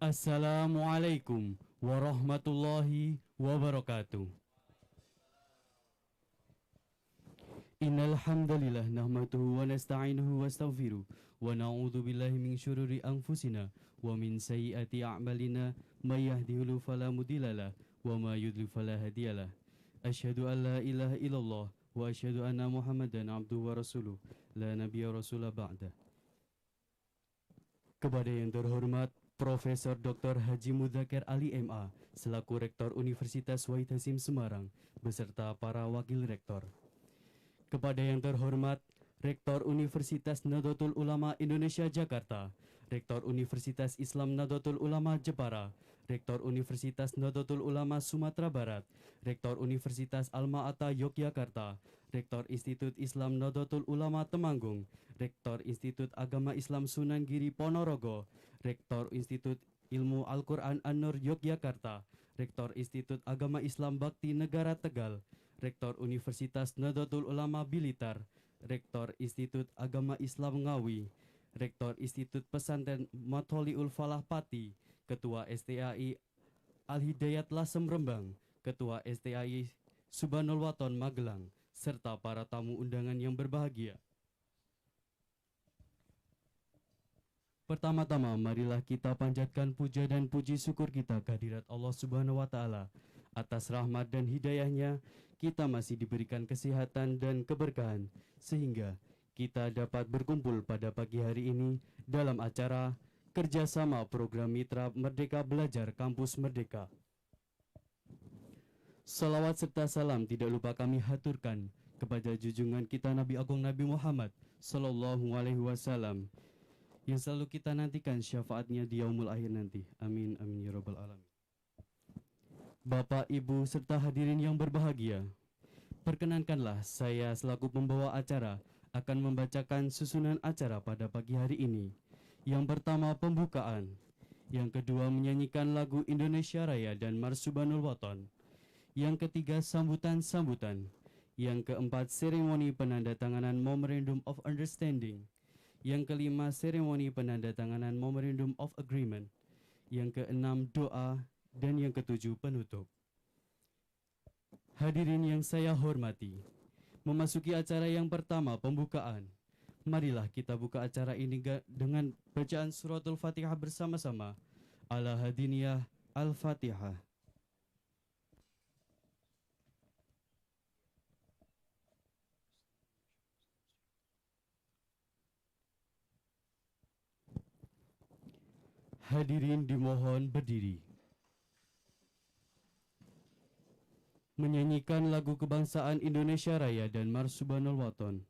Assalamualaikum warahmatullahi wabarakatuh. Innal hamdalillah nahmaduhu wa nasta'inuhu wa nastaghfiruh wa na'udzu billahi min syururi anfusina wa min sayyiati a'malina may yahdihillahu fala mudhillalah wa may yudlil fala hadiyalah. Asyhadu an la ilaha illallah wa asyhadu anna Muhammadan abduhu wa rasuluh la nabiyya rasula ba'da. Kepada yang terhormat Profesor Dr. Haji Mudzakkir Ali MA selaku Rektor Universitas Wahid Hasim Semarang beserta para wakil rektor. Kepada yang terhormat Rektor Universitas Nahdlatul Ulama Indonesia Jakarta, Rektor Universitas Islam Nahdlatul Ulama Jepara, Rektor Universitas Nahdlatul Ulama Sumatera Barat, Rektor Universitas Alma-Ata Yogyakarta, Rektor Institut Islam Nahdlatul Ulama Temanggung, Rektor Institut Agama Islam Sunan Giri Ponorogo, Rektor Institut Ilmu Al-Quran An-Nur Yogyakarta, Rektor Institut Agama Islam Bakti Negara Tegal, Rektor Universitas Nahdlatul Ulama Blitar, Rektor Institut Agama Islam Ngawi, Rektor Institut Pesantren Matholiul Falah Pati, Ketua STAI Al-Hidayat Lasem Rembang, Ketua STAI Subhanul Waton Magelang, serta para tamu undangan yang berbahagia. Pertama-tama, marilah kita panjatkan puja dan puji syukur kita kehadirat Allah Subhanahu wa Ta'ala. Atas rahmat dan hidayahnya, kita masih diberikan kesehatan dan keberkahan, sehingga kita dapat berkumpul pada pagi hari ini dalam acara kerjasama program Mitra Merdeka Belajar Kampus Merdeka. Salawat serta salam tidak lupa kami haturkan kepada junjungan kita Nabi Agung Nabi Muhammad Sallallahu Alaihi Wasallam, yang selalu kita nantikan syafaatnya di yaumul akhir nanti. Amin, amin ya rabbal alamin. Bapak, Ibu, serta hadirin yang berbahagia, perkenankanlah saya selaku pembawa acara akan membacakan susunan acara pada pagi hari ini. Yang pertama, pembukaan. Yang kedua, menyanyikan lagu Indonesia Raya dan Mars Subhanul Waton. Yang ketiga, sambutan-sambutan. Yang keempat, seremoni penandatanganan Memorandum of Understanding. Yang kelima, seremoni penandatanganan Memorandum of Agreement. Yang keenam, doa. Dan yang ketujuh, penutup. Hadirin yang saya hormati, memasuki acara yang pertama, pembukaan. Marilah kita buka acara ini dengan bacaan suratul Fatihah bersama-sama. Ala hadiniyah Al-Fatihah. Hadirin dimohon berdiri. Menyanyikan lagu kebangsaan Indonesia Raya dan Mars Subhanul Waton.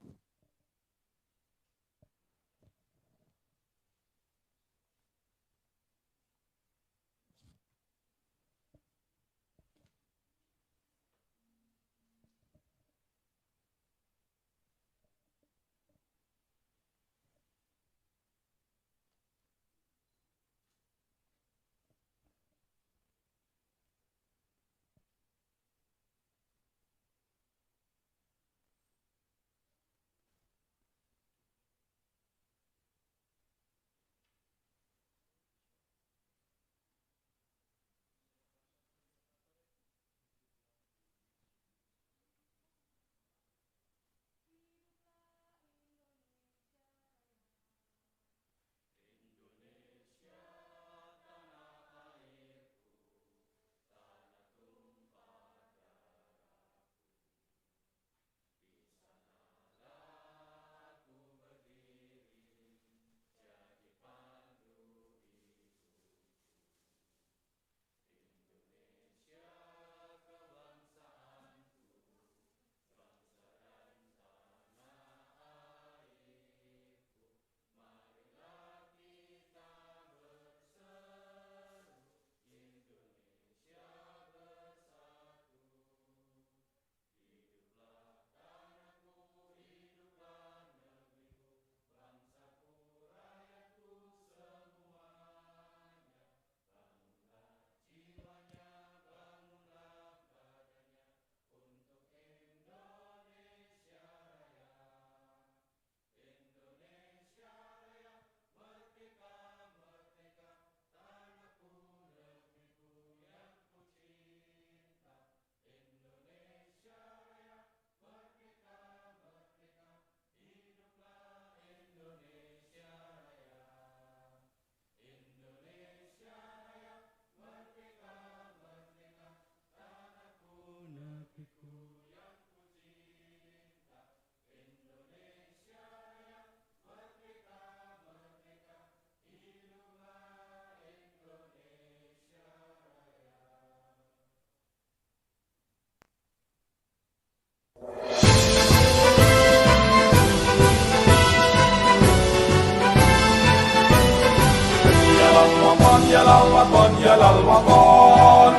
الوطن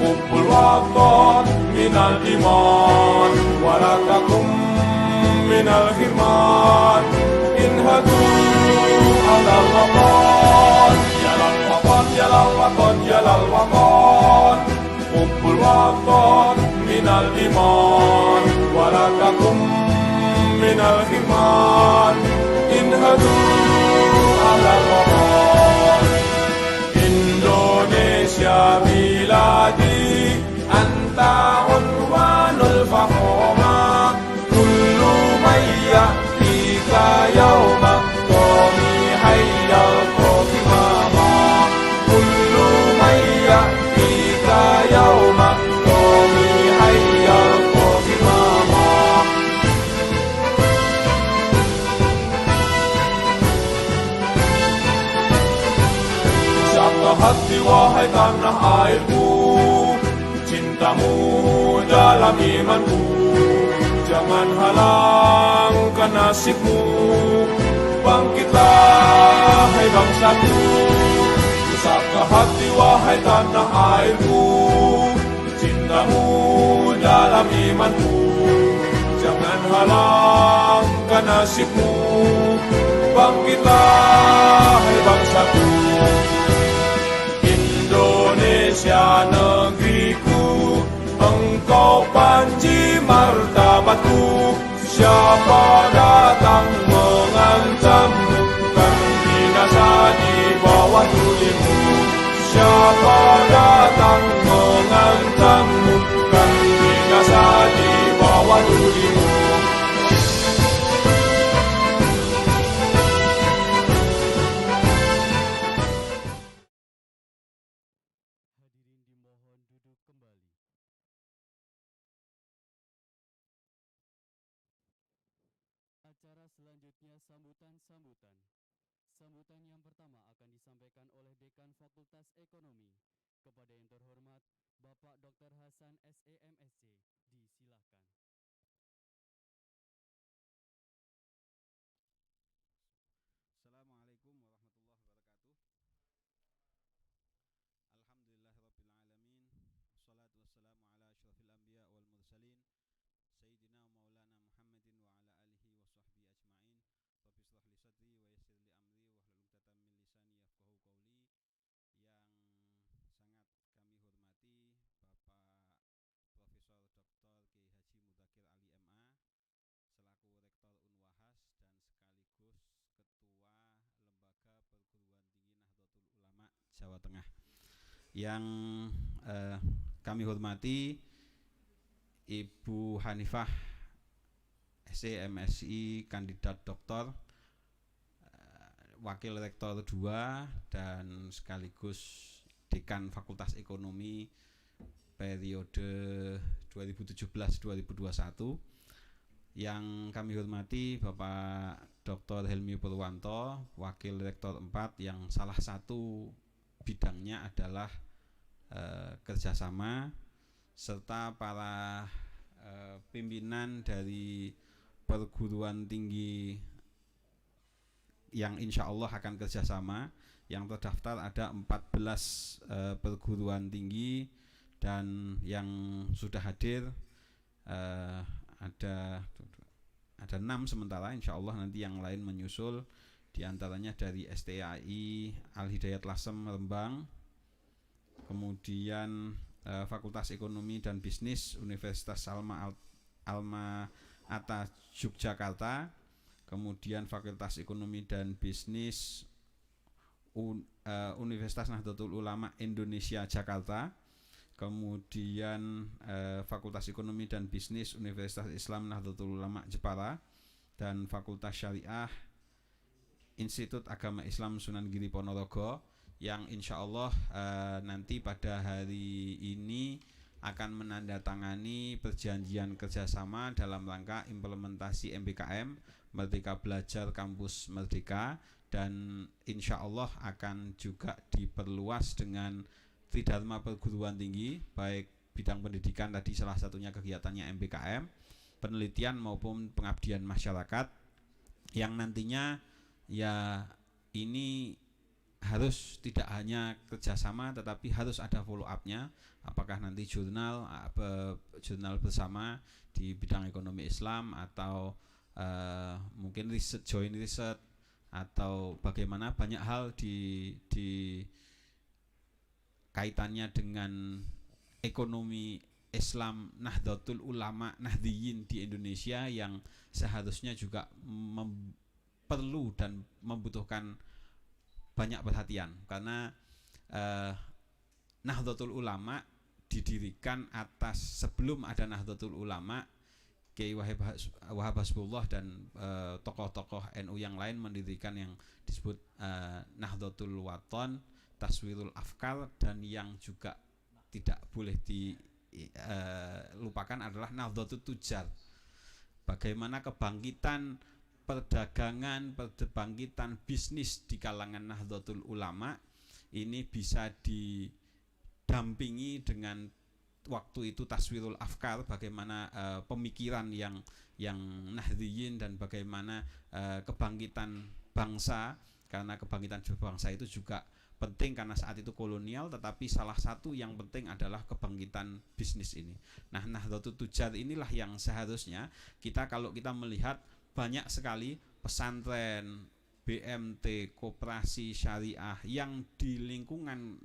حب الوطن من الإيمان ولا تكن من الحرمان انهضوا على الوطن يا للوطن يا للوطن يا للوطن حب الوطن من الإيمان ولا تكن من الحرمان انهضوا على الوطن Indonesia بلادي أنت عنوان الفخامة كل من يأتيك يوم قومي حي القومامة كل من يأتيك يوم قومي حي القومامة Siapkah hati wahai tanah airku cintamu dalam imanku jangan halangkan nasibmu bangkitlah hai bangsaku siapkah hati wahai tanah airku cintamu dalam imanku jangan halangkan nasibmu bangkitlah hai bangsaku Indonesia negeriku engkau panji martabatku siapa datang mengancammu kan binasa di bawah tulimu siapa datang mengancammu kan binasa di bawah tulimu Hadirin dimohon duduk kembali. Acara selanjutnya sambutan-sambutan. Sambutan yang pertama akan disampaikan oleh Dekan Fakultas Ekonomi. Kepada yang terhormat Bapak Dr. Hasan SEMSC, disilahkan. Assalamualaikum warahmatullahi wabarakatuh. Alhamdulillahirabbil alamin. Wassalatu wassalamu ala asyrafil anbiya wal mursalin sayyidina wa maulana Muhammadin wa ala alihi wa sahbihi ajmain. Rabbi shrah li sadri wa yassir li amri wahlul 'uqdatam min lisani yafqahu qawli. Yang sangat kami hormati Bapak Profesor Dr. Kiai Haji Mudzakkir Ali MA selaku Rektor Unwahas dan sekaligus Ketua Lembaga Perguruan Tinggi Nahdlatul Ulama Jawa Tengah. Yang kami hormati Ibu Hanifah SEMSI kandidat doktor, Wakil Rektor 2 dan sekaligus Dekan Fakultas Ekonomi periode 2017-2021. Yang kami hormati Bapak Dr. Helmi Purwanto, Wakil Rektor 4 yang salah satu bidangnya adalah kerjasama, serta para pimpinan dari perguruan tinggi yang insya Allah akan kerjasama. Yang terdaftar ada 14 perguruan tinggi dan yang sudah hadir ada 6 sementara, insya Allah nanti yang lain menyusul, diantaranya dari STAI Al Hidayat Lasem Rembang, kemudian Fakultas Ekonomi dan Bisnis Universitas Alma Ata Yogyakarta, kemudian Fakultas Ekonomi dan Bisnis Universitas Nahdlatul Ulama Indonesia Jakarta, kemudian Fakultas Ekonomi dan Bisnis Universitas Islam Nahdlatul Ulama Jepara, dan Fakultas Syariah Institut Agama Islam Sunan Giri Ponorogo, yang insya Allah nanti pada hari ini akan menandatangani perjanjian kerjasama dalam rangka implementasi MBKM Merdeka Belajar Kampus Merdeka, dan insya Allah akan juga diperluas dengan tridharma perguruan tinggi, baik bidang pendidikan tadi salah satunya kegiatannya MBKM, penelitian maupun pengabdian masyarakat, yang nantinya ya ini harus tidak hanya kerjasama tetapi harus ada follow up-nya, apakah nanti jurnal bersama di bidang ekonomi Islam atau mungkin joint research atau bagaimana, banyak hal di kaitannya dengan ekonomi Islam, Nahdlatul Ulama, Nahdiyin di Indonesia yang seharusnya juga perlu dan membutuhkan banyak perhatian, karena Nahdlatul Ulama didirikan atas, sebelum ada Nahdlatul Ulama, Kiai Wahab Hasbullah dan tokoh-tokoh NU yang lain mendirikan yang disebut Nahdlatul Wathon, Taswirul Afkar, dan yang juga tidak boleh dilupakan adalah Nahdlatul Tujar. Bagaimana kebangkitan perdagangan, kebangkitan bisnis di kalangan Nahdlatul Ulama ini bisa didampingi dengan waktu itu Taswirul Afkar, bagaimana pemikiran yang Nahdiyin, dan bagaimana kebangkitan bangsa, karena kebangkitan bangsa itu juga penting karena saat itu kolonial, tetapi salah satu yang penting adalah kebangkitan bisnis ini. Nah, Nahdlatul Tujar inilah yang seharusnya kalau kita melihat banyak sekali pesantren, BMT, koperasi syariah yang di lingkungan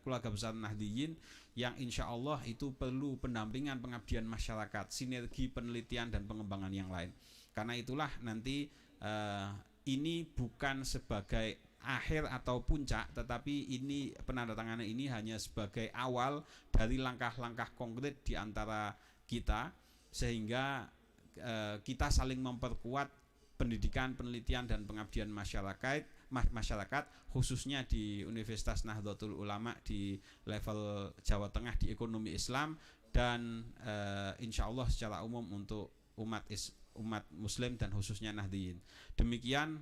keluarga besar Nahdiyin, yang insya Allah itu perlu pendampingan, pengabdian masyarakat, sinergi penelitian dan pengembangan yang lain. Karena itulah nanti ini bukan sebagai akhir atau puncak, tetapi ini penandatanganan ini hanya sebagai awal dari langkah-langkah konkret di antara kita, sehingga kita saling memperkuat pendidikan, penelitian dan pengabdian masyarakat khususnya di Universitas Nahdlatul Ulama di level Jawa Tengah di ekonomi Islam, dan insya Allah secara umum untuk umat Muslim dan khususnya Nahdiyin. Demikian,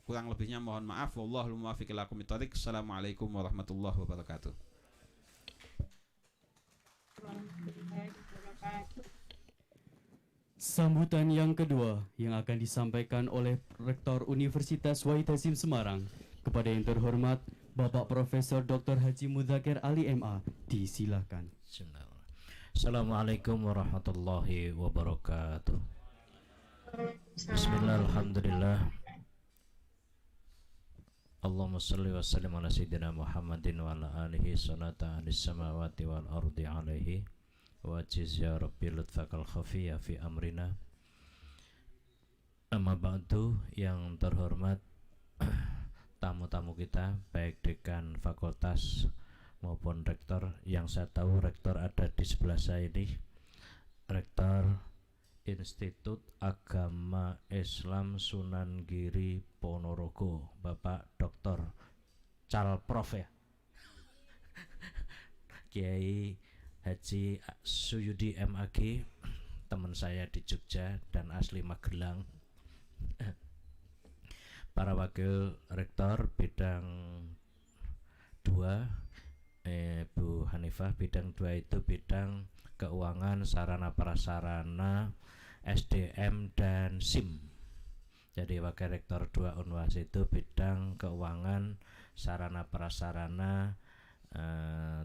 kurang lebihnya mohon maaf. Wallahul muwaffiq ila aqwamit thoriq. Assalamualaikum warahmatullahi wabarakatuh. Sambutan yang kedua yang akan disampaikan oleh Rektor Universitas Wahid Hasim Semarang kepada yang terhormat Bapak Profesor Dr. Haji Mudzaker Ali MA, disilakan. Assalamualaikum warahmatullahi wabarakatuh. Bismillah, alhamdulillah. Allahumma salli wa sallim ala sayyidina Muhammadin wa ala alihi salata alis samawati wal ardi alaihi wa jiz ya rabbi lutfakal khafiyya fi amrina. Amma ba'du, yang terhormat tamu-tamu kita, baik dekan fakultas maupun rektor. Yang saya tahu rektor ada di sebelah saya ini, Rektor Institut Agama Islam Sunan Giri Ponorogo, Bapak Dr. Calprof ya Kiai Haji Suyudi MAG, teman saya di Jogja dan asli Magelang. Para wakil rektor bidang 2, Bu Hanifah, bidang 2 itu bidang keuangan, sarana prasarana, SDM dan SIM. Jadi wakil rektor 2 Unwas itu bidang keuangan, sarana prasarana,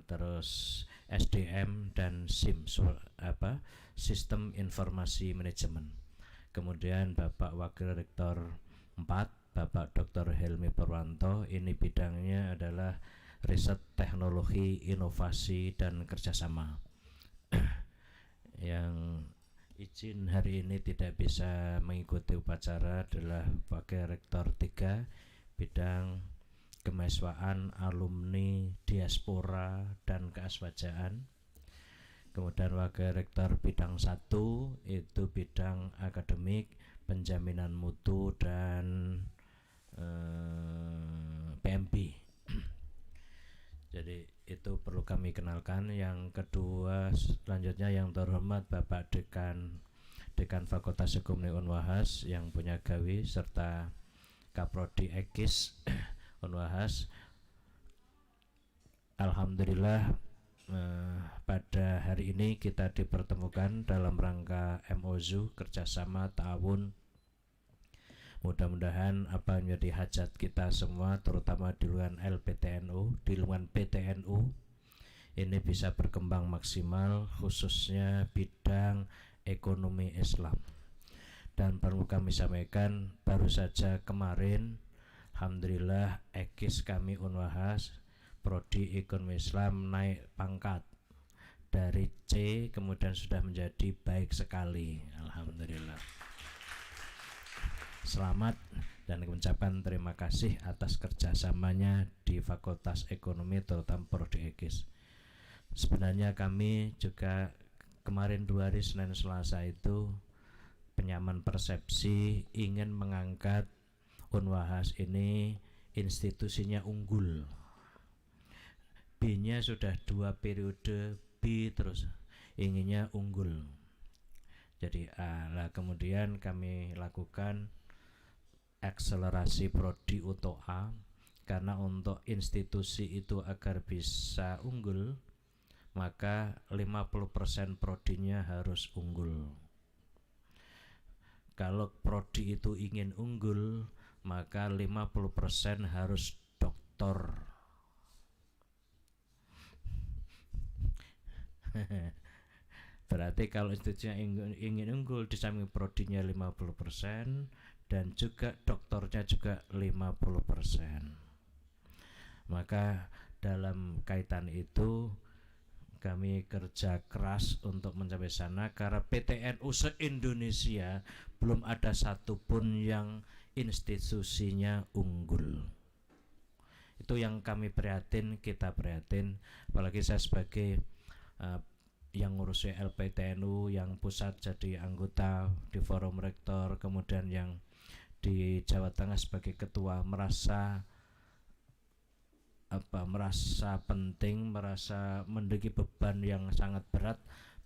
terus SDM dan SIM, sistem informasi manajemen. Kemudian Bapak Wakil Rektor 4, Bapak Dr. Helmi Purwanto, ini bidangnya adalah riset teknologi, inovasi dan kerjasama. Yang izin hari ini tidak bisa mengikuti upacara adalah Wakil Rektor 3, bidang kemahasiswaan, alumni, diaspora dan keaswajaan. Kemudian Wakil Rektor bidang 1 itu bidang akademik, penjaminan mutu dan PMB. Jadi itu perlu kami kenalkan. Yang kedua selanjutnya yang terhormat Bapak Dekan Fakultas Hukum Unwahas yang punya gawi serta Kaprodi Ekis Unwahas. Alhamdulillah pada hari ini kita dipertemukan dalam rangka MOU kerjasama ta'awun Mudah-mudahan apa yang menjadi hajat kita semua, terutama di lingkungan LPTNU, di lingkungan PTNU, ini bisa berkembang maksimal, khususnya bidang ekonomi Islam. Dan perlu kami sampaikan, baru saja kemarin alhamdulillah ekis kami Unwahas Prodi Ekonomi Islam naik pangkat dari C kemudian sudah menjadi baik sekali, alhamdulillah. Selamat dan mengucapkan terima kasih atas kerjasamanya di Fakultas Ekonomi, terutama Prodi Ekis. Sebenarnya kami juga kemarin 2 hari Senin Selasa itu penyamaan persepsi ingin mengangkat Unwahas ini institusinya unggul. B-nya sudah 2 periode B, terus inginnya unggul jadi A. Lah kemudian kami lakukan akselerasi prodi untuk A, karena untuk institusi itu agar bisa unggul maka 50% prodinya harus unggul. Kalau prodi itu ingin unggul maka 50% harus doktor. Berarti kalau institusinya ingin unggul, di samping prodinya 50% dan juga doktornya juga 50%. Maka dalam kaitan itu kami kerja keras untuk mencapai sana, karena PTNU se-Indonesia belum ada satupun yang institusinya unggul. Itu yang kami prihatin, kita prihatin, apalagi saya sebagai yang ngurusi LPTNU yang pusat jadi anggota di forum rektor, kemudian yang di Jawa Tengah sebagai ketua, merasa penting, merasa memiliki beban yang sangat berat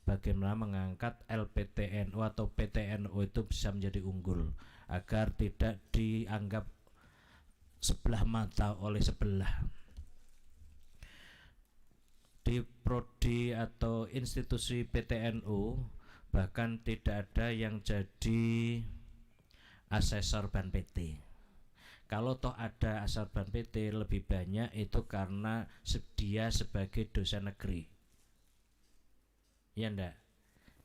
bagaimana mengangkat LPTNU atau PTNU itu bisa menjadi unggul agar tidak dianggap sebelah mata oleh sebelah. Di prodi atau institusi PTNU bahkan tidak ada yang jadi asesor ban PT. Kalau toh ada asesor ban PT, lebih banyak itu karena dia sebagai dosen negeri. Ya enggak?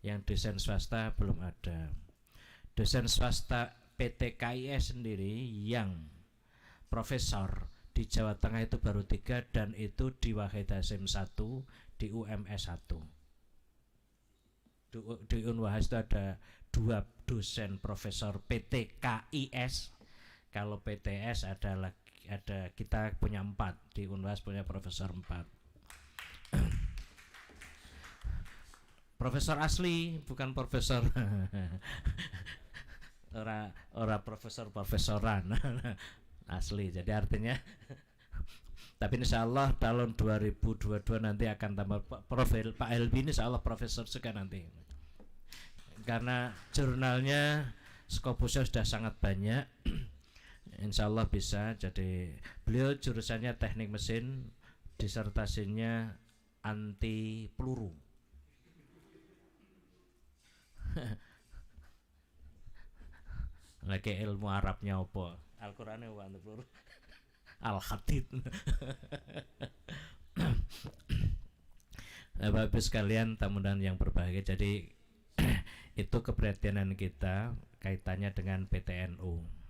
Yang dosen swasta belum ada. Dosen swasta PT KIS sendiri yang profesor di Jawa Tengah itu baru 3, dan itu di Wahid Hasim 1, di UMS 1. Di Unwahas itu ada 2 dosen profesor PT KIS. Kalau PTS ada kita punya 4, di Unwahas punya profesor 4. Profesor asli, bukan profesor ora profesoran asli. Jadi artinya tapi insya Allah tahun 2022 nanti akan tambah profil Pak Helbi, insya Allah profesor juga nanti, karena jurnalnya skopusnya sudah sangat banyak. Insya Allah bisa. Jadi beliau jurusannya teknik mesin, disertasinya anti peluru. Lagi ilmu Arabnya apa? Al-Qur'an wa anti peluru. Al-Hadid. Bapak sekalian, tamu-tamu yang berbahagia, jadi itu keprihatinan kita kaitannya dengan PTNU.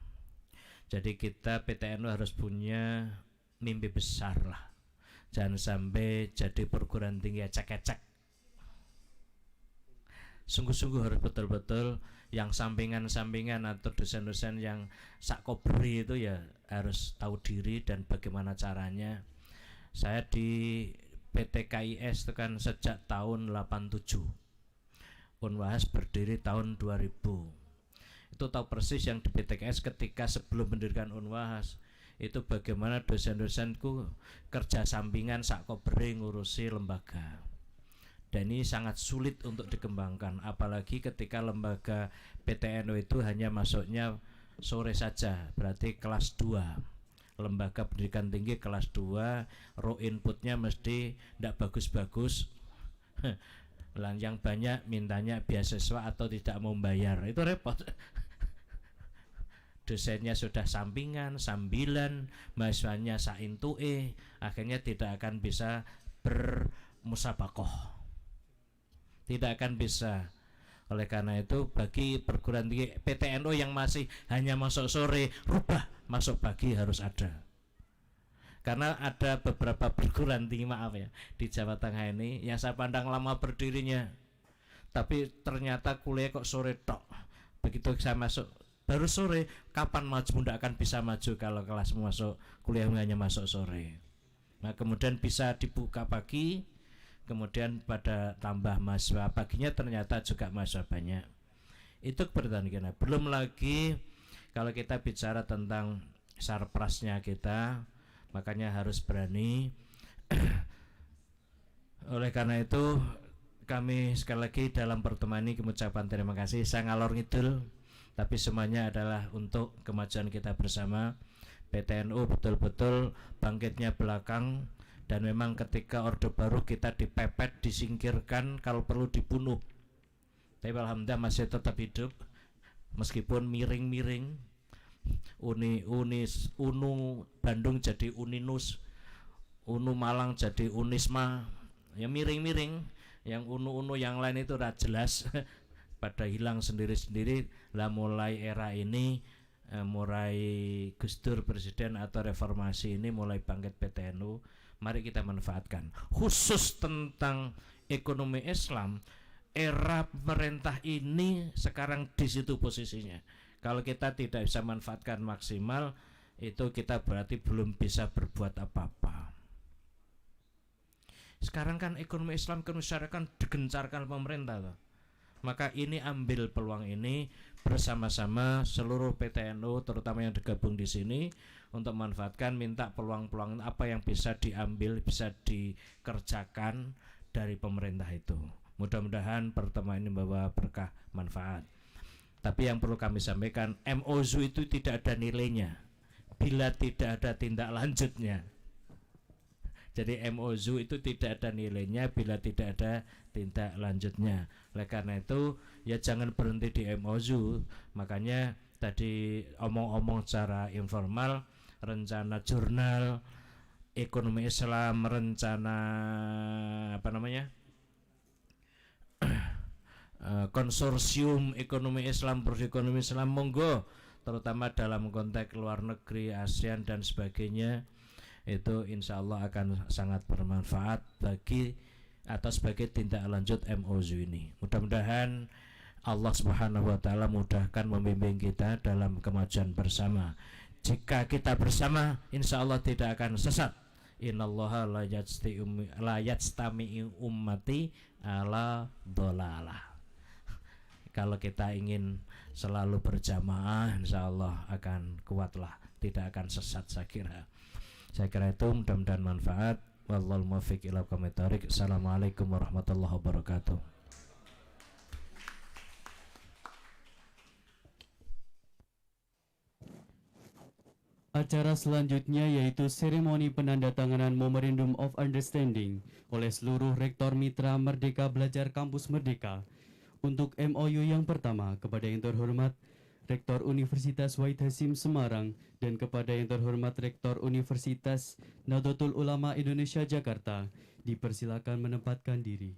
Jadi kita PTNU harus punya mimpi besar lah. Jangan sampai jadi perguruan tinggi acak-acak. Sungguh-sungguh harus betul-betul yang sampingan-sampingan atau dosen-dosen yang sakobri itu ya harus tahu diri dan bagaimana caranya. Saya di PT KIS itu kan sejak tahun 87. Unwahas berdiri tahun 2000. Itu tahu persis yang di PT KIS ketika sebelum mendirikan Unwahas itu bagaimana dosen-dosenku kerja sampingan sakobri ngurusi lembaga. Dan ini sangat sulit untuk dikembangkan, apalagi ketika lembaga PTNU itu hanya masuknya sore saja, berarti kelas 2. Lembaga pendidikan tinggi kelas 2, raw inputnya mesti tidak bagus-bagus. Yang banyak mintanya beasiswa atau tidak mau bayar, itu repot. dosennya sudah sampingan, sambilan, mahasiswanya saintue, akhirnya tidak akan bisa bermusabakoh, tidak akan bisa. Oleh karena itu bagi perguruan tinggi PTNU yang masih hanya masuk sore, rubah masuk pagi harus ada. Karena ada beberapa perguruan tinggi, maaf ya, di Jawa Tengah ini yang saya pandang lama berdirinya, tapi ternyata kuliah kok sore tok. Begitu saya masuk baru sore, kapan maju? Tidak akan bisa maju kalau kelas masuk kuliah hanya masuk sore. Nah kemudian bisa dibuka pagi, kemudian pada tambah mahasiswa paginya ternyata juga mahasiswa banyak. Itu pertandingan. Belum lagi kalau kita bicara tentang sarprasnya kita, makanya harus berani. Oleh karena itu kami sekali lagi dalam pertemuan ini mengucapkan terima kasih. Saya ngalor ngidul, tapi semuanya adalah untuk kemajuan kita bersama. PTNU betul-betul bangkitnya belakang, dan memang ketika Orde Baru kita dipepet, disingkirkan, kalau perlu dibunuh. Tapi alhamdulillah masih tetap hidup meskipun miring-miring. UNU Bandung jadi Uninus, UNU Malang jadi Unisma, ya miring-miring. Yang UNU yang lain itu udah jelas pada hilang sendiri-sendiri. Lah mulai era ini, mulai Gus Dur presiden atau reformasi ini mulai bangkit PTNU. Mari kita manfaatkan khusus tentang ekonomi Islam. Era pemerintah ini sekarang di situ posisinya. Kalau kita tidak bisa manfaatkan maksimal, itu kita berarti belum bisa berbuat apa-apa. Sekarang kan ekonomi Islam kan digencarkan pemerintah loh. Maka ini ambil peluang ini bersama-sama seluruh PTNU terutama yang digabung di sini untuk manfaatkan, minta peluang-peluang apa yang bisa diambil, bisa dikerjakan dari pemerintah itu. Mudah-mudahan pertemuan ini membawa berkah manfaat. Tapi yang perlu kami sampaikan, MOU itu tidak ada nilainya bila tidak ada tindak lanjutnya. Jadi MOU itu tidak ada nilainya bila tidak ada tindak lanjutnya. Oleh karena itu ya jangan berhenti di MOU. Makanya tadi omong-omong secara informal, rencana jurnal ekonomi Islam, rencana konsorsium ekonomi Islam, ekonomi Islam, monggo, terutama dalam konteks luar negeri, ASEAN dan sebagainya. Itu insya Allah akan sangat bermanfaat bagi atau sebagai tindak lanjut MOU ini. Mudah-mudahan Allah Subhanahu wa taala mudahkan membimbing kita dalam kemajuan bersama. Jika kita bersama, insya Allah tidak akan sesat. Innallaha la yajtami'u ummati ala dhalalah. Kalau kita ingin selalu berjamaah, insya Allah akan kuatlah, tidak akan sesat. Saya kira itu mudah-mudahan manfaat. Wallahul muwaffiq ila aqwamit thoriq. Assalamualaikum warahmatullahi wabarakatuh. Acara selanjutnya yaitu seremoni penandatanganan Memorandum of Understanding oleh seluruh Rektor Mitra Merdeka Belajar Kampus Merdeka. Untuk MOU yang pertama, kepada yang terhormat Rektor Universitas Wahid Hasim Semarang dan kepada yang terhormat Rektor Universitas Nahdlatul Ulama Indonesia Jakarta, dipersilakan menempatkan diri.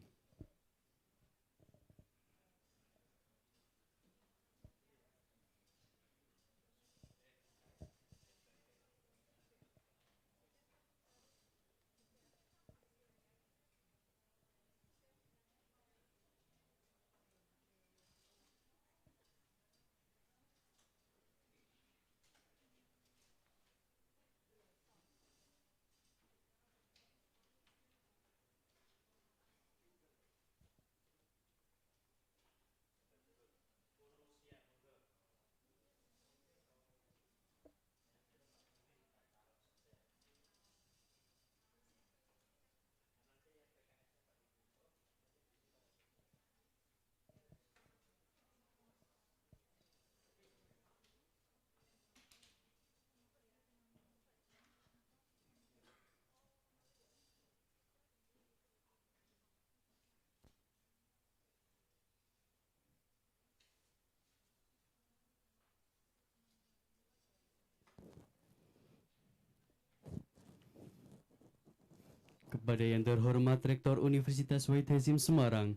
Kepada yang terhormat Rektor Universitas Wahid Hasim Semarang,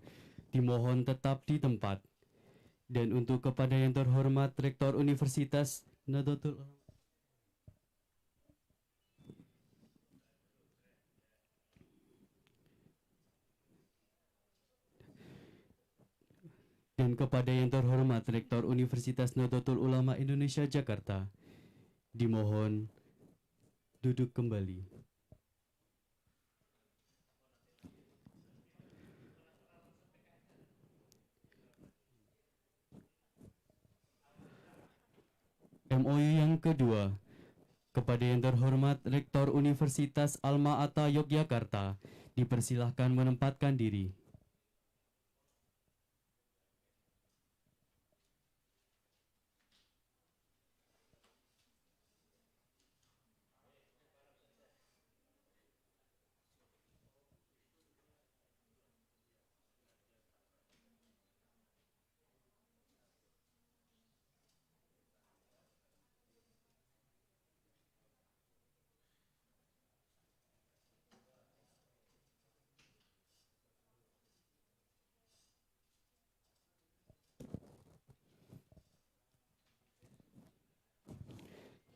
dimohon tetap di tempat. Dan untuk kepada yang terhormat Rektor Universitas Nahdlatul Ulama, dan kepada yang terhormat Rektor Universitas Nahdlatul Ulama Indonesia Jakarta, dimohon duduk kembali. MOU yang kedua, kepada yang terhormat Rektor Universitas Alma-Ata Yogyakarta, dipersilahkan menempatkan diri.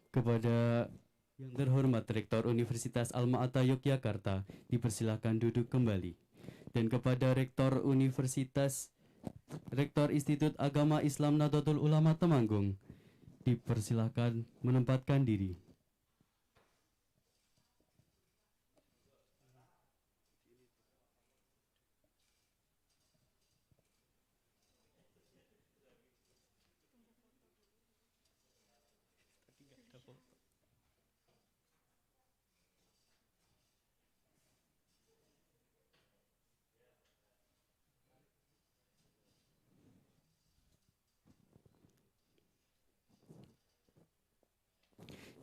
Kepada yang terhormat Rektor Universitas Alma-Ata Yogyakarta, dipersilahkan duduk kembali. Dan kepada Rektor Institut Agama Islam Nahdlatul Ulama Temanggung, dipersilahkan menempatkan diri.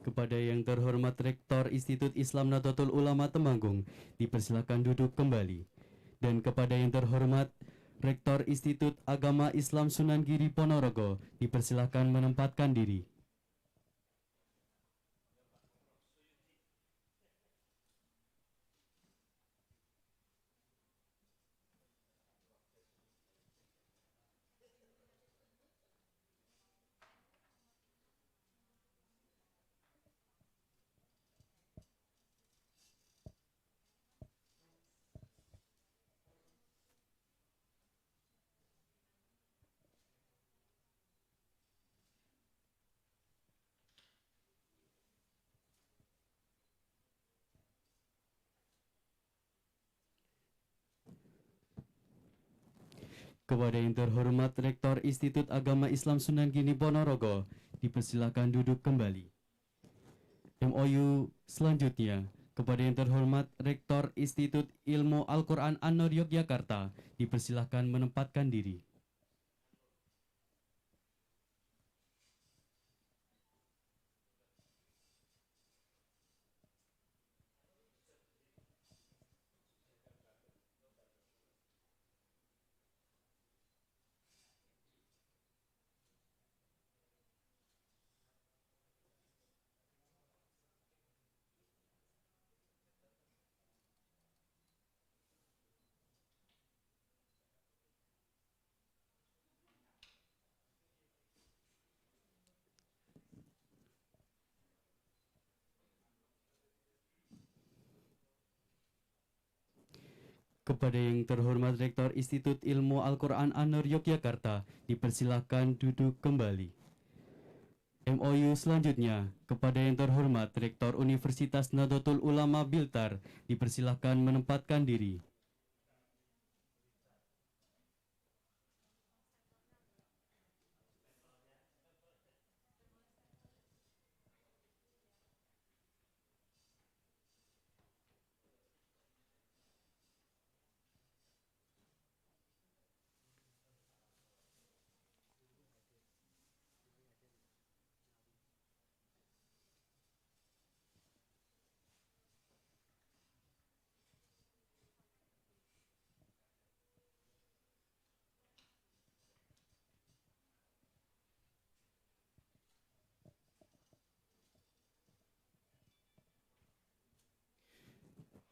Kepada yang terhormat Rektor Institut Islam Nahdlatul Ulama Temanggung, dipersilakan duduk kembali. Dan kepada yang terhormat Rektor Institut Agama Islam Sunan Giri Ponorogo, dipersilakan menempatkan diri. Kepada yang terhormat Rektor Institut Agama Islam Sunan Giri Ponorogo, dipersilakan duduk kembali. MOU selanjutnya, kepada yang terhormat Rektor Institut Ilmu Al-Quran An-Nur Yogyakarta, dipersilakan menempatkan diri. Kepada yang terhormat Rektor Institut Ilmu Al-Quran An-Nur Yogyakarta, dipersilahkan duduk kembali. MOU selanjutnya, kepada yang terhormat Rektor Universitas Nahdlatul Ulama Biltar, dipersilahkan menempatkan diri.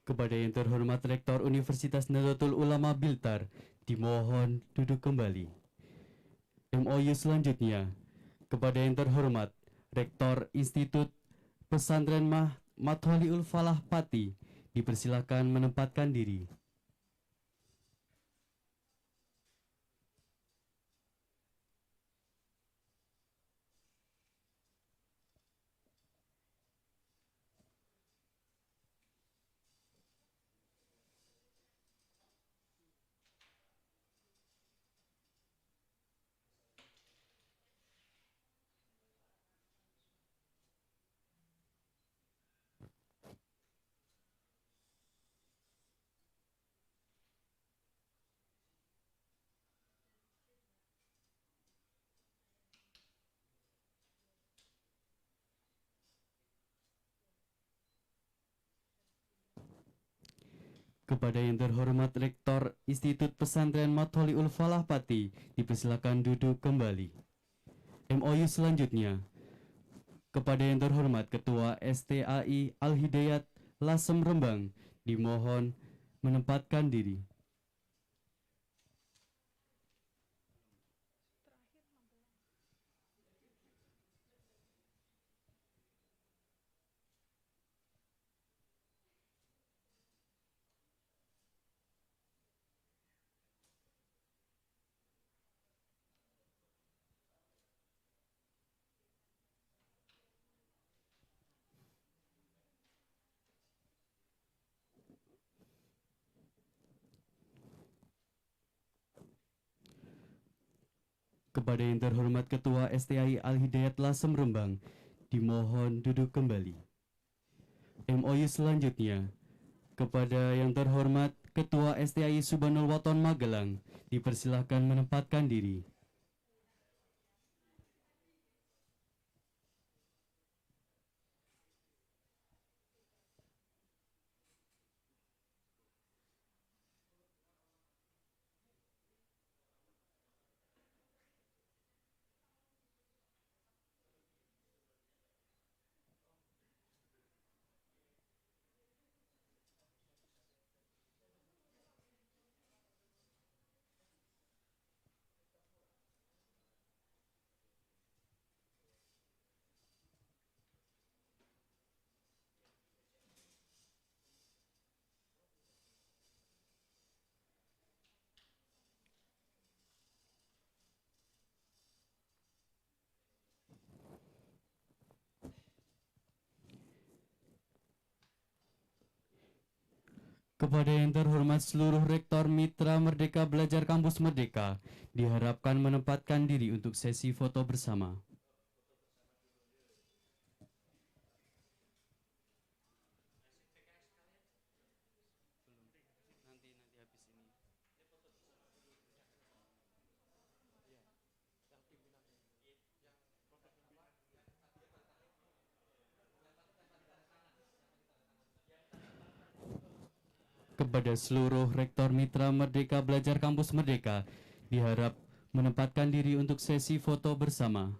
Kepada yang terhormat Rektor Universitas Nahdlatul Ulama Biltar, dimohon duduk kembali. MOU selanjutnya, kepada yang terhormat Rektor Institut Pesantren Matholiul Falah Pati, dipersilakan menempatkan diri. Kepada yang terhormat Rektor Institut Pesantren Matholiul Falah Pati, dipersilakan duduk kembali. MOU selanjutnya, kepada yang terhormat Ketua STAI Al-Hidayat Lasem Rembang, dimohon menempatkan diri. Kepada yang terhormat Ketua STAI Al-Hidayat Lasem Rembang, dimohon duduk kembali. MOU selanjutnya, kepada yang terhormat Ketua STAI Subhanul Waton Magelang, dipersilahkan menempatkan diri. Kepada yang terhormat seluruh Rektor Mitra Merdeka Belajar Kampus Merdeka, diharapkan menempatkan diri untuk sesi foto bersama. Kepada seluruh Rektor Mitra Merdeka Belajar Kampus Merdeka, diharap menempatkan diri untuk sesi foto bersama.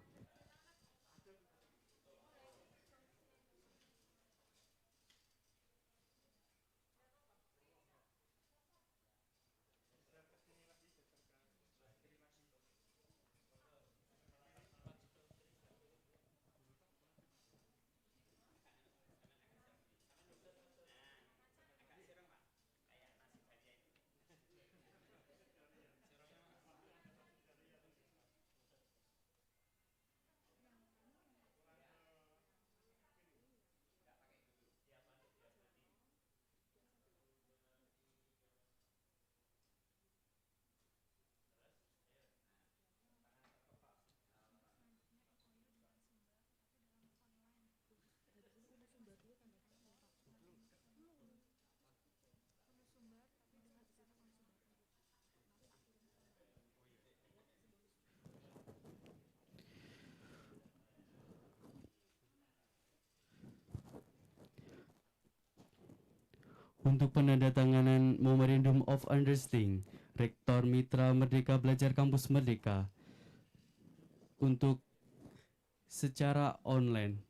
Untuk penandatanganan Memorandum of Understanding, Rektor Mitra Merdeka Belajar Kampus Merdeka untuk secara online.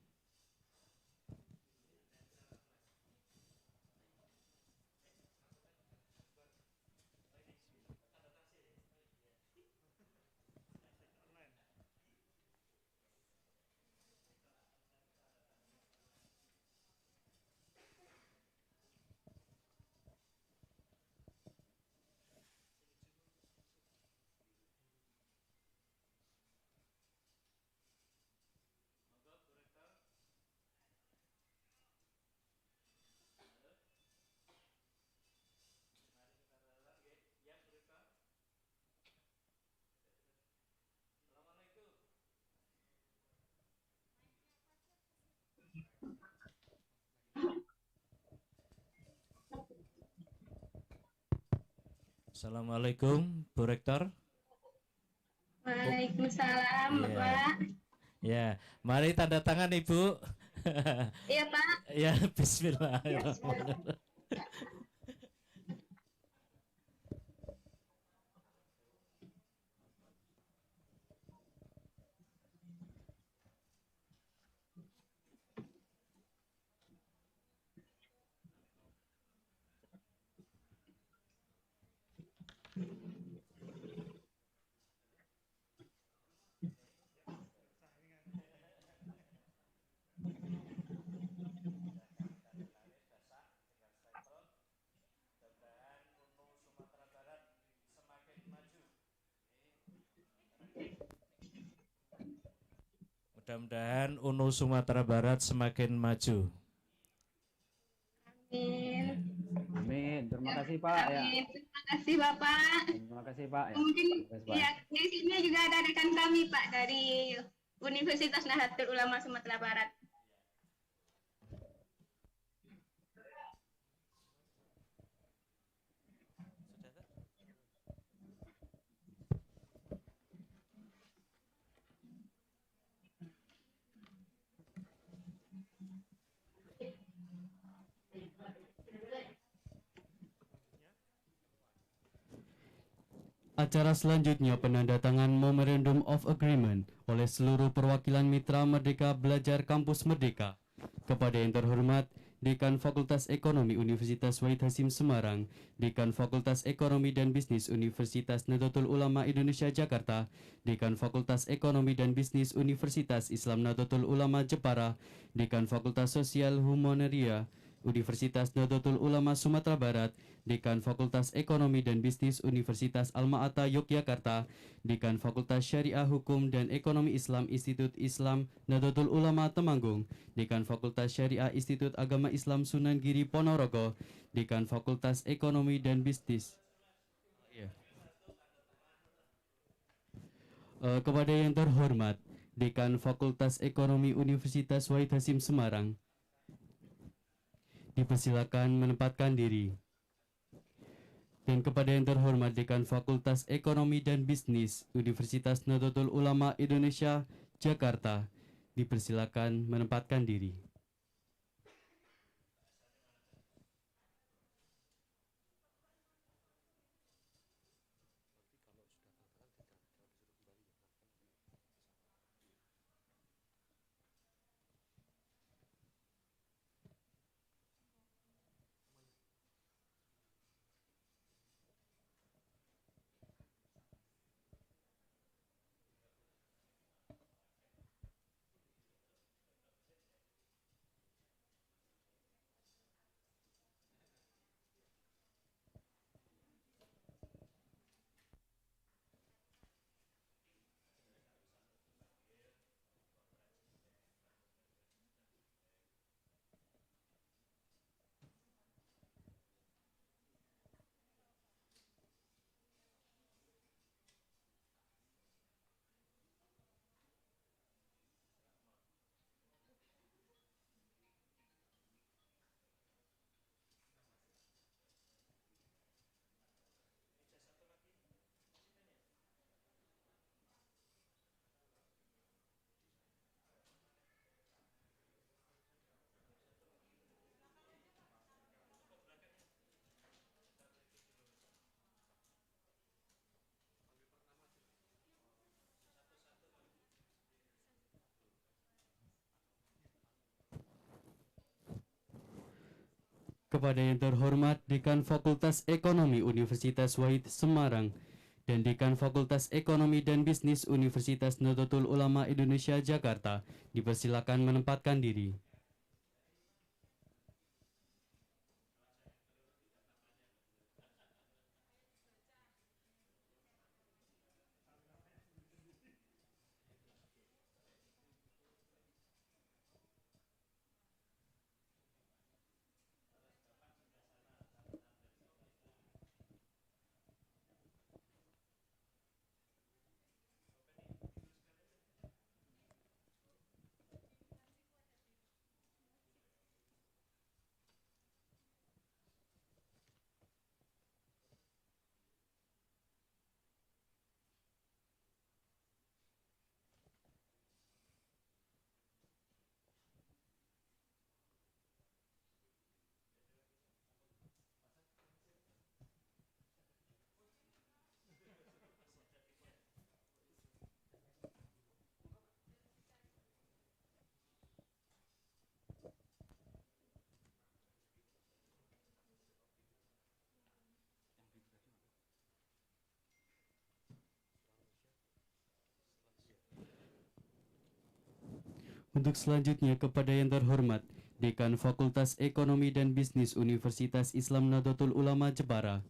Assalamualaikum, Bu Rektor. Waalaikumsalam, Iya, Bapak. ya. Mari tanda tangan Ibu. Iya, Pak. Ya, Ya, Bismillahirrahmanirrahim. Mudah-mudahan UNU Sumatera Barat semakin maju. Amin. Amin. Terima kasih Pak ya. Amin. Terima kasih, Bapak. Terima kasih Pak ya. Mungkin Terima kasih, Pak. ya, di sini juga ada rekan kami, Pak, dari Universitas Nahdlatul Ulama Sumatera Barat. Acara selanjutnya penandatangan Memorandum of Agreement oleh seluruh perwakilan mitra Merdeka Belajar Kampus Merdeka. Kepada yang terhormat Dekan Fakultas Ekonomi Universitas Wahid Hasim Semarang, Dekan Fakultas Ekonomi dan Bisnis Universitas Nahdlatul Ulama Indonesia Jakarta, Dekan Fakultas Ekonomi dan Bisnis Universitas Islam Nahdlatul Ulama Jepara, Dekan Fakultas Sosial Humaneria Universitas Nahdlatul Ulama Sumatera Barat, Dekan Fakultas Ekonomi dan Bisnis Universitas Alma-Ata Yogyakarta, Dekan Fakultas Syariah Hukum dan Ekonomi Islam Institut Islam Nahdlatul Ulama Temanggung, Dekan Fakultas Syariah Institut Agama Islam Sunan Giri Ponorogo, Dekan Fakultas Ekonomi dan Bisnis. Kepada yang terhormat Dekan Fakultas Ekonomi Universitas Wahid Hasim Semarang, dipersilakan menempatkan diri. Dan kepada yang terhormat Dekan Fakultas Ekonomi dan Bisnis Universitas Nahdlatul Ulama Indonesia Jakarta, dipersilakan menempatkan diri. Kepada yang terhormat Dekan Fakultas Ekonomi Universitas Wahid Semarang dan Dekan Fakultas Ekonomi dan Bisnis Universitas Nahdlatul Ulama Indonesia Jakarta, dipersilakan menempatkan diri. Untuk selanjutnya kepada yang terhormat Dekan Fakultas Ekonomi dan Bisnis Universitas Islam Nahdlatul Ulama Jepara,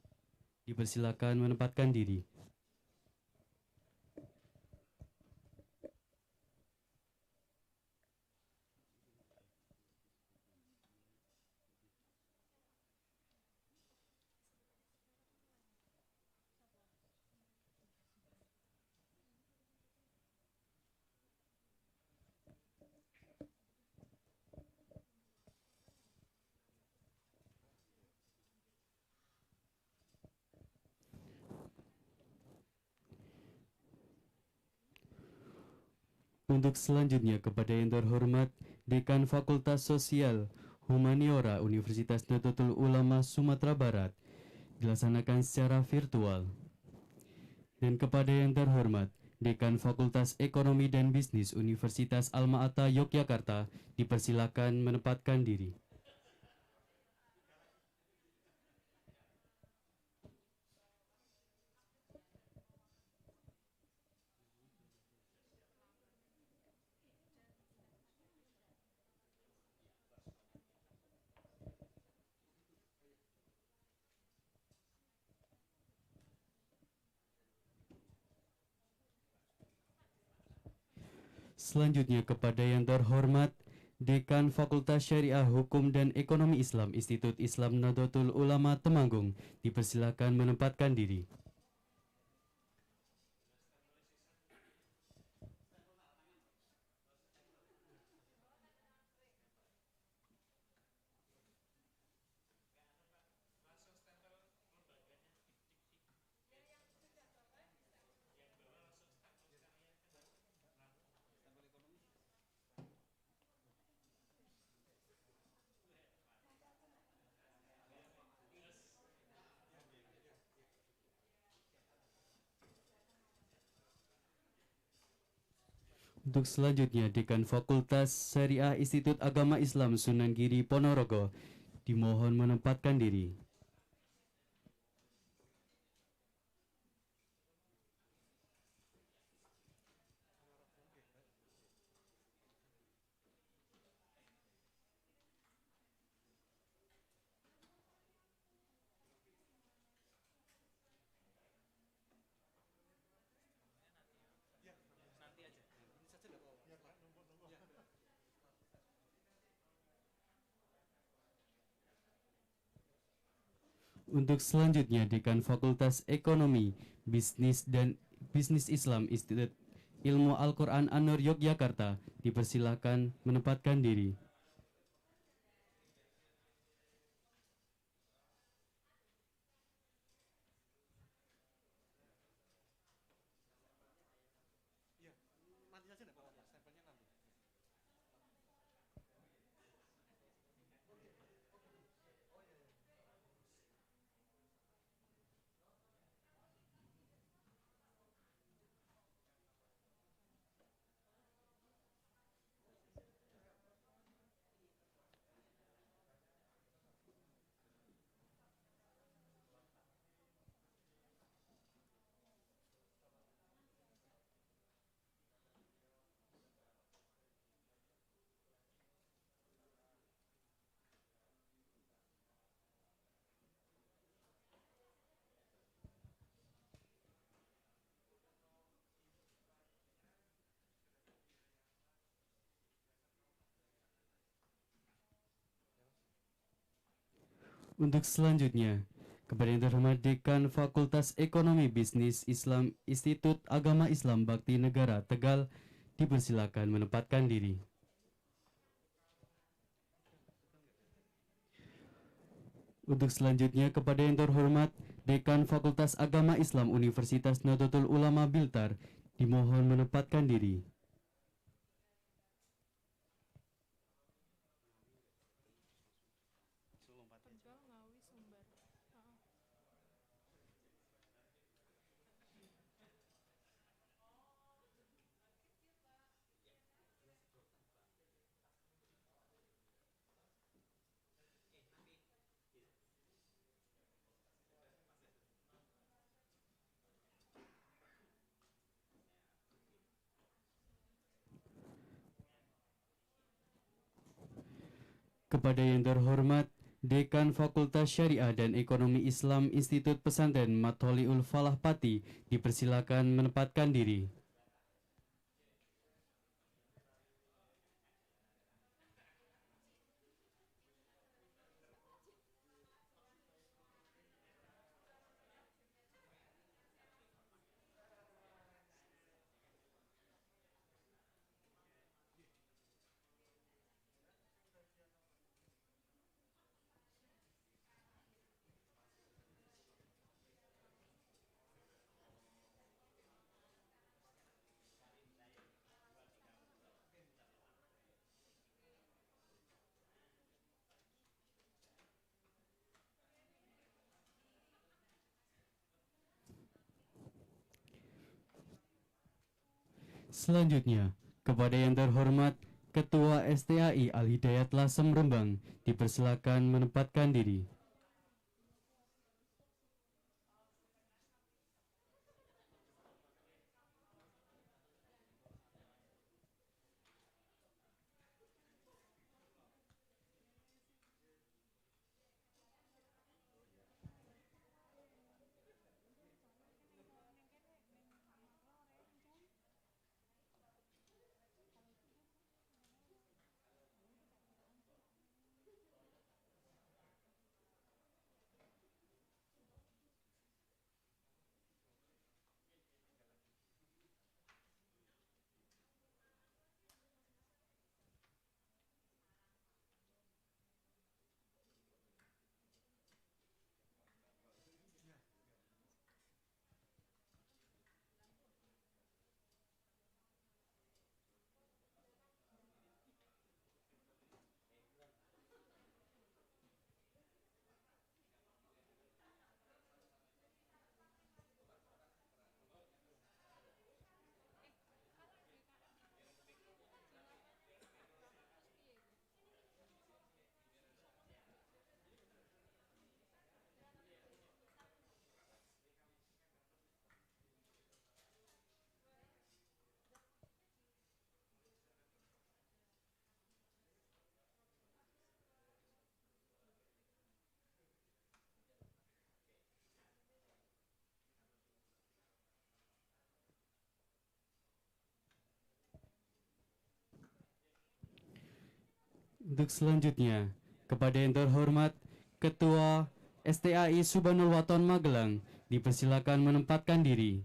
dipersilakan menempatkan diri. Untuk selanjutnya kepada yang terhormat Dekan Fakultas Sosial Humaniora Universitas Nahdlatul Ulama Sumatera Barat, dilaksanakan secara virtual. Dan kepada yang terhormat Dekan Fakultas Ekonomi dan Bisnis Universitas Alma-Ata Yogyakarta, dipersilakan menempatkan diri. Selanjutnya kepada yang terhormat Dekan Fakultas Syariah Hukum dan Ekonomi Islam Institut Islam Nahdlatul Ulama Temanggung, dipersilakan menempatkan diri. Untuk selanjutnya Dekan Fakultas Syariah Institut Agama Islam Sunan Giri Ponorogo, dimohon menempatkan diri. Untuk selanjutnya Dekan Fakultas Ekonomi, Bisnis dan Bisnis Islam Institut Ilmu Al-Quran An-Nur Yogyakarta, dipersilakan menempatkan diri. Untuk selanjutnya, kepada yang terhormat Dekan Fakultas Ekonomi Bisnis Islam Institut Agama Islam Bakti Negara Tegal, dipersilakan menempatkan diri. Untuk selanjutnya kepada yang terhormat Dekan Fakultas Agama Islam Universitas Nahdlatul Ulama Biltar, dimohon menempatkan diri. Kepada yang terhormat Dekan Fakultas Syariah dan Ekonomi Islam Institut Pesantren Matholiul Falah Pati dipersilakan menempatkan diri. Selanjutnya, kepada yang terhormat Ketua STAI Al-Hidayat Lasem Rembang dipersilakan menempatkan diri. Untuk selanjutnya, kepada yang terhormat Ketua STAI Subhanul Waton Magelang dipersilakan menempatkan diri.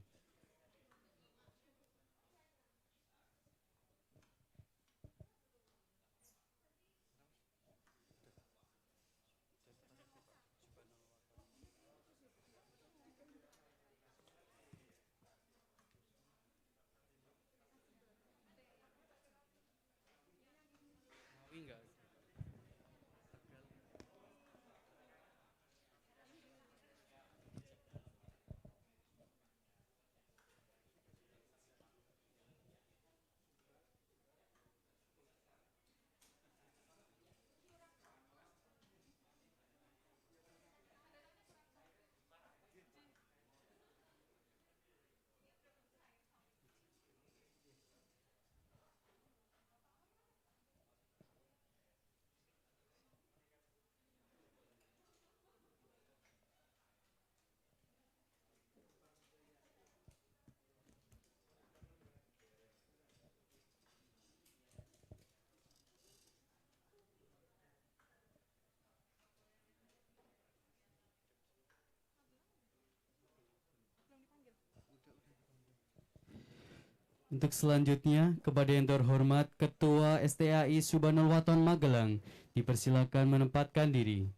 Untuk selanjutnya, kepada yang terhormat Ketua STAI Subhanul Waton Magelang dipersilakan menempatkan diri.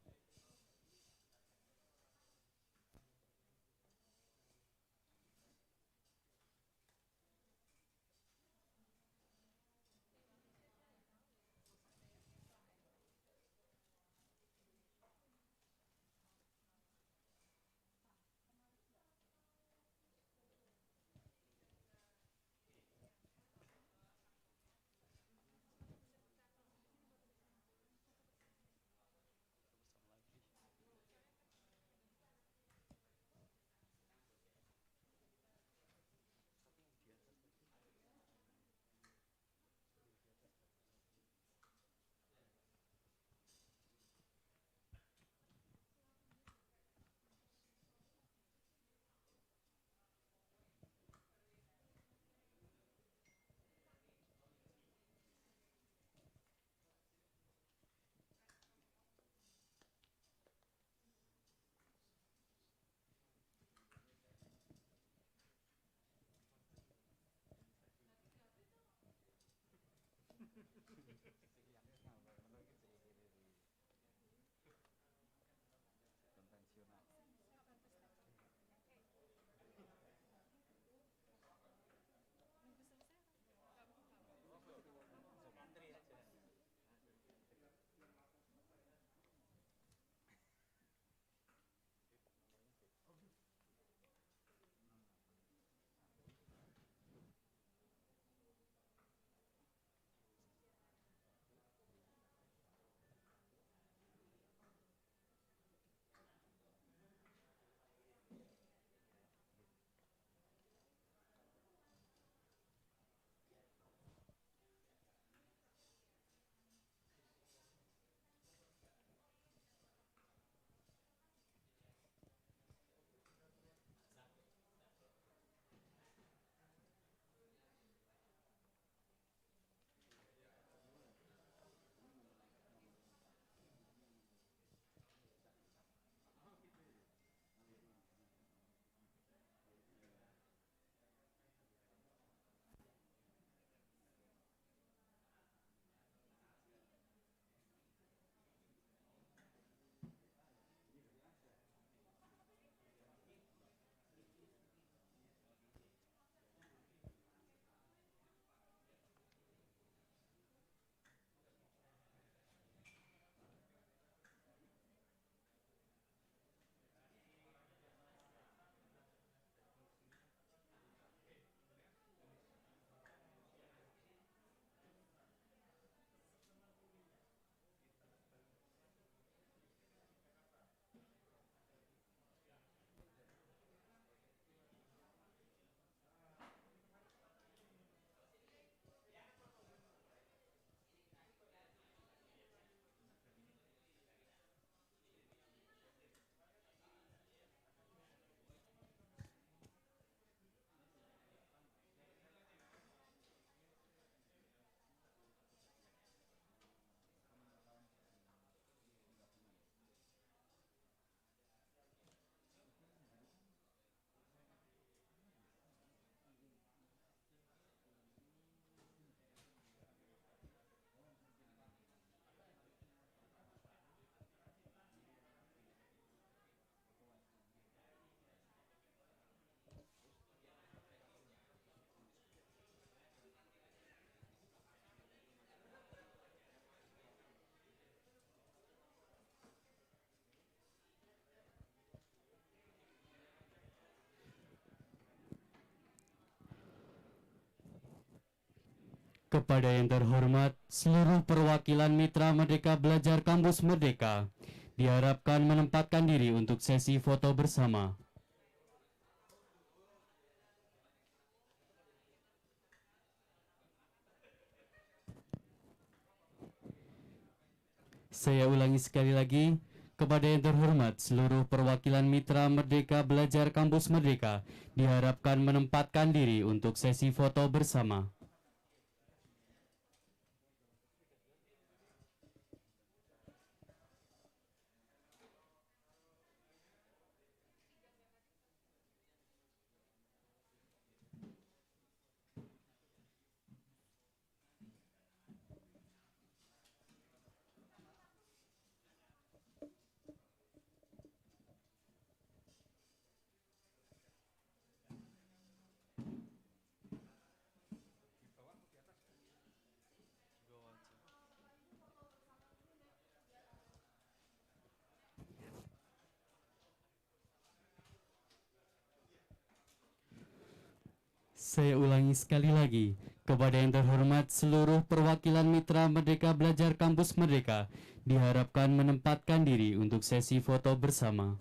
Kepada yang terhormat seluruh perwakilan Mitra Merdeka Belajar Kampus Merdeka diharapkan menempatkan diri untuk sesi foto bersama. Saya ulangi sekali lagi, kepada yang terhormat seluruh perwakilan Mitra Merdeka Belajar Kampus Merdeka diharapkan menempatkan diri untuk sesi foto bersama. Saya ulangi sekali lagi, kepada yang terhormat seluruh perwakilan Mitra Merdeka Belajar Kampus Merdeka diharapkan menempatkan diri untuk sesi foto bersama.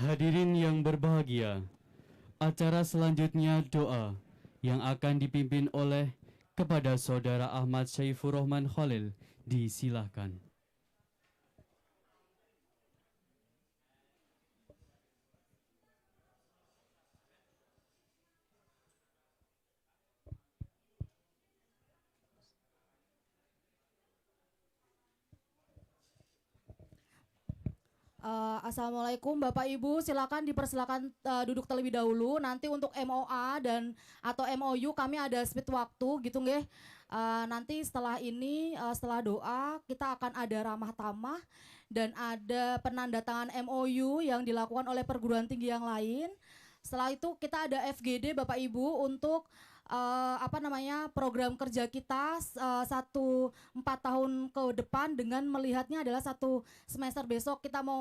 Hadirin yang berbahagia, acara selanjutnya doa yang akan dipimpin oleh kepada Saudara Ahmad Syaifur Rahman Khalil, disilahkan. Assalamualaikum Bapak Ibu, silakan dipersilakan duduk terlebih dahulu. Nanti untuk MOA dan atau MOU kami ada speed waktu gitu nggih. Nanti setelah ini setelah doa kita akan ada ramah tamah dan ada penandatangan MOU yang dilakukan oleh perguruan tinggi yang lain. Setelah itu kita ada FGD Bapak Ibu untuk program kerja kita 4 tahun ke depan dengan melihatnya adalah 1 semester besok kita mau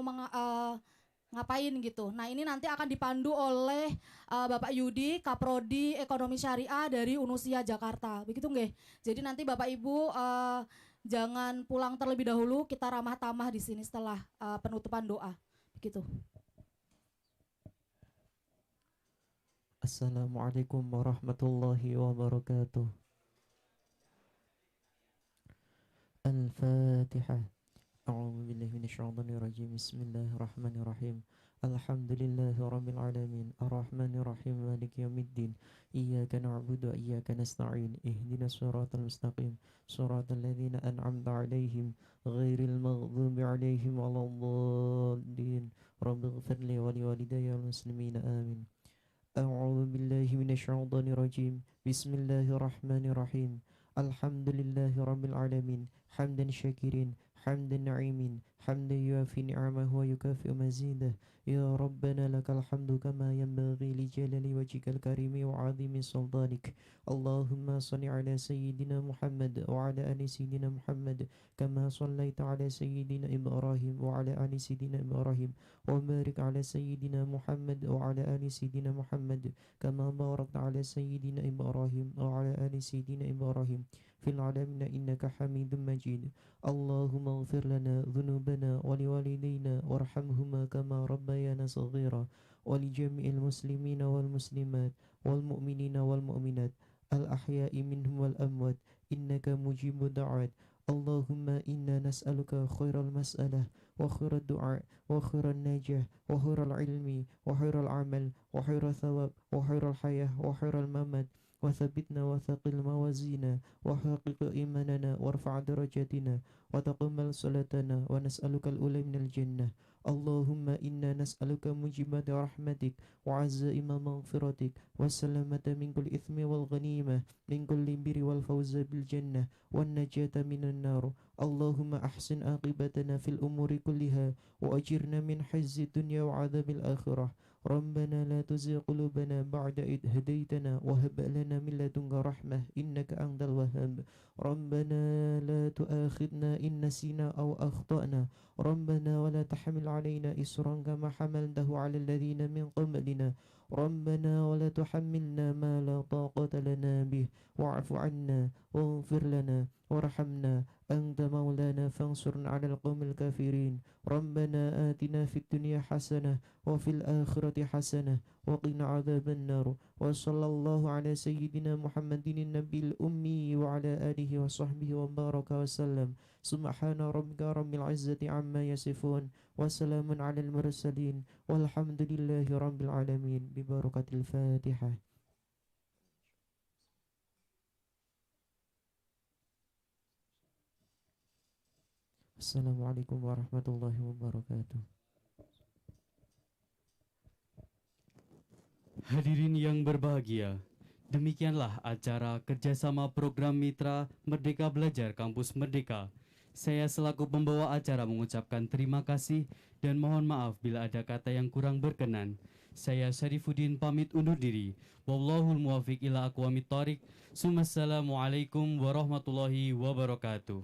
ngapain gitu. Nah ini nanti akan dipandu oleh Bapak Yudi, Kaprodi Ekonomi Syariah dari Unusia Jakarta. Begitu nggih. Jadi nanti Bapak Ibu jangan pulang terlebih dahulu, kita ramah tamah di sini setelah penutupan doa. Begitu. Assalamualaikum warahmatullahi wabarakatuh. Al-Fatihah. A'udzu billahi minasyaitonir rajim. Bismillahirrahmanirrahim. Alhamdulillahi rabbil alamin. Arrahmanir rahim. Maliki yaumiddin. Iyyaka na'budu wa iyyaka nasta'in. Ihdinas siratal mustaqim. Siratal ladzina an'amta 'alaihim ghairil maghdubi 'alaihim waladdallin. Rabbighfirli wa liwalidayya wal muslimina amin. A'udzu billahi minasyaitonir rajim. Bismillahirrahmanirrahim. Alhamdulillahi rabbil alamin. Hamdan syakirin, hamdan na'imin, hamdan yuafi ni'amahu wa yukafi'u mazidah. Ya Rabbana lakal hamdu kama yanbaghi li jalali wajhikal karimi wa 'azimi sultanik. Allahumma shalli ala sayyidina Muhammad wa ala ali sayyidina Muhammad kama shallaita ala sayyidina Ibrahim wa ala ali sayyidina Ibrahim wa barik ala sayyidina Muhammad wa ala ali sayyidina Muhammad kama barakta ala sayyidina Ibrahim wa ala ali sayyidina Ibrahim fil alamin innaka hamidum majid. Allahumma ighfir lana dhunubana wa liwalidayna warhamhuma kama rabbayana saghira wa li jami'il muslimina wal muslimat wal mu'minina wal mu'minat al ahya'i minhum wal amwat innaka mujibud da'at. Allahumma inna nas'aluka khairal mas'alah wa khairal du'a wa khairal najah wa khairal ilmi wa khairal amal wa khairal thawab wa khairal hayah wa khairal mamat وثبتنا وثقل موازينا وحقق إيماننا وارفع درجاتنا وتقبل صلاتنا ونسألك الأولى من الجنة. اللهم إنا نسألك موجبات رحمتك وعزائم مغفرتك والسلامة من كل إثم والغنيمة من كل بر والفوز بالجنة والنجاة من النار. اللهم أحسن عاقبتنا في الأمور كلها وأجرنا من حز الدنيا وعذاب الآخرة. ربنا لا تزغ قلوبنا بعد إذ هديتنا وهب لنا من لدنك رحمة إنك أنت الوهاب. ربنا لا تؤاخذنا إن نسينا أو أخطأنا. ربنا ولا تحمل علينا إصرا كما حملته على الذين من قبلنا. ربنا ولا تحملنا ما لا طاقة لنا به واعف عنا واغفر لنا وارحمنا أنت مولانا فانصرنا على القوم الكافرين. ربنا آتنا في الدنيا حسنة وفي الآخرة حسنة وقنا عذاب النار. وصلى الله على سيدنا محمد النبي الأمي وعلى آله وصحبه وبارك وسلم. سبحان ربك رب العزة عما يصفون وسلام على المرسلين والحمد لله رب العالمين ببركة الفاتحة. Assalamualaikum warahmatullahi wabarakatuh. Hadirin yang berbahagia, demikianlah acara kerjasama program Mitra Merdeka Belajar Kampus Merdeka. Saya selaku pembawa acara mengucapkan terima kasih dan mohon maaf bila ada kata yang kurang berkenan. Saya Syarifuddin pamit undur diri. Wallahul muwafiq ila aqwamit thoriq. Assalamualaikum warahmatullahi wabarakatuh.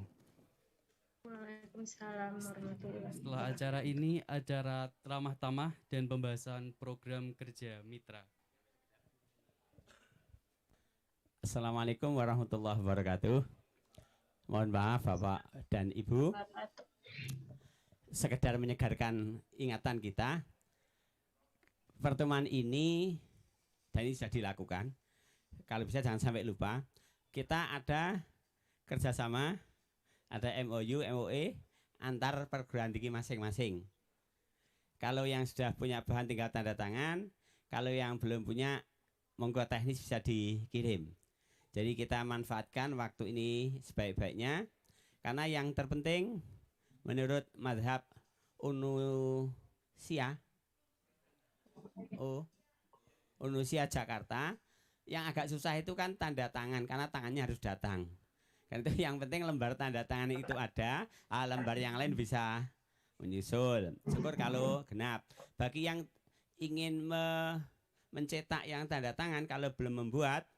Waalaikumsalam warahmatullahi wabarakatuh. Setelah acara ini, acara ramah tamah dan pembahasan program kerja Mitra. Assalamualaikum warahmatullahi wabarakatuh. Mohon maaf Bapak dan Ibu, sekedar menyegarkan ingatan kita, pertemuan ini, dan ini sudah dilakukan, kalau bisa jangan sampai lupa, kita ada kerjasama, ada MOU, MOE antar perguruan tinggi masing-masing. Kalau yang sudah punya bahan tinggal tanda tangan, kalau yang belum punya, monggo teknis bisa dikirim. Jadi kita manfaatkan waktu ini sebaik-baiknya, karena yang terpenting menurut mazhab Unusia Jakarta, yang agak susah itu kan tanda tangan, karena tangannya harus datang. Kan itu yang penting lembar tanda tangan itu ada, lembar yang lain bisa menyusul. Syukur kalau genap. Bagi yang ingin mencetak yang tanda tangan, kalau belum membuat,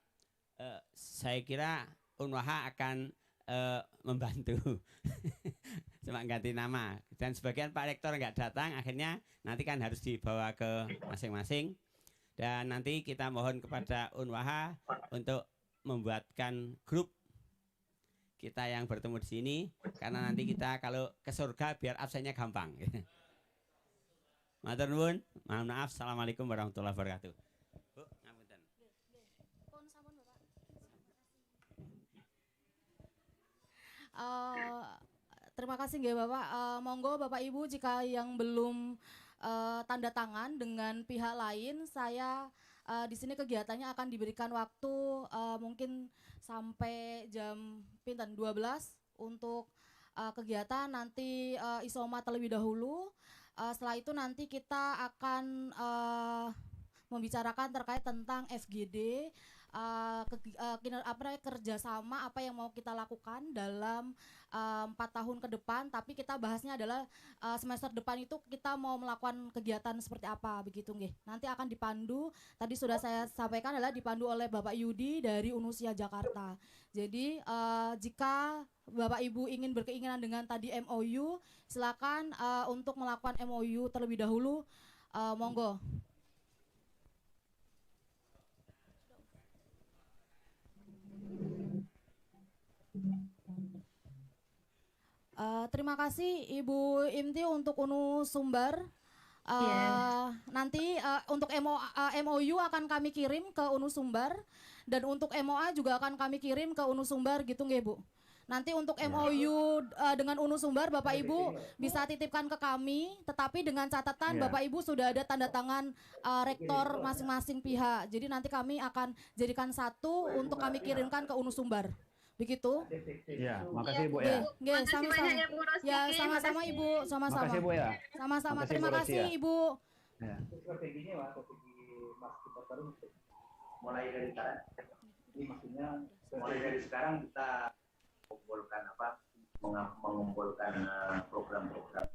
saya kira Unwaha akan membantu cuma ganti nama, dan sebagian Pak Rektor nggak datang, akhirnya nanti kan harus dibawa ke masing-masing, dan nanti kita mohon kepada Unwaha untuk membuatkan grup kita yang bertemu di sini, karena nanti kita kalau ke surga biar absennya gampang. Matur nuwun, mohon maaf. Assalamualaikum warahmatullahi wabarakatuh. Bu, ngapunten. Terima kasih nggih Bapak. Monggo Bapak Ibu jika yang belum tanda tangan dengan pihak lain, saya di sini kegiatannya akan diberikan waktu mungkin sampai jam pinten 12 untuk kegiatan nanti isoma terlebih dahulu. Setelah itu nanti kita akan membicarakan terkait tentang FGD, kerjasama apa yang mau kita lakukan dalam 4 tahun ke depan, tapi kita bahasnya adalah semester depan itu kita mau melakukan kegiatan seperti apa begitu nggih. Nanti akan dipandu, tadi sudah saya sampaikan adalah dipandu oleh Bapak Yudi dari Unusia Jakarta. Jadi jika Bapak Ibu ingin berkeinginan dengan tadi MOU, silakan untuk melakukan MOU terlebih dahulu, monggo. Terima kasih Ibu Imti untuk Unu Sumbar. Nanti untuk MOU akan kami kirim ke Unu Sumbar, dan untuk MOA juga akan kami kirim ke Unu Sumbar gitu nggih Bu. Nanti untuk MOU dengan Unu Sumbar Bapak Ibu bisa titipkan ke kami, tetapi dengan catatan Bapak Ibu sudah ada tanda tangan rektor masing-masing pihak. Jadi nanti kami akan jadikan satu untuk kami kirimkan ke Unu Sumbar. Begitu? Ya, makasih Bu ya. Nggih, sama-sama. Ya, sama-sama Ibu, sama-sama. Makasih Bu ya. Sama-sama. Makasih, Terima Bu kasih Rosia. Ibu. Ya. Strateginya Mas, strategi Mas kita baru mulai dari sekarang. Jadi maksudnya mulai dari sekarang kita mengumpulkan program-program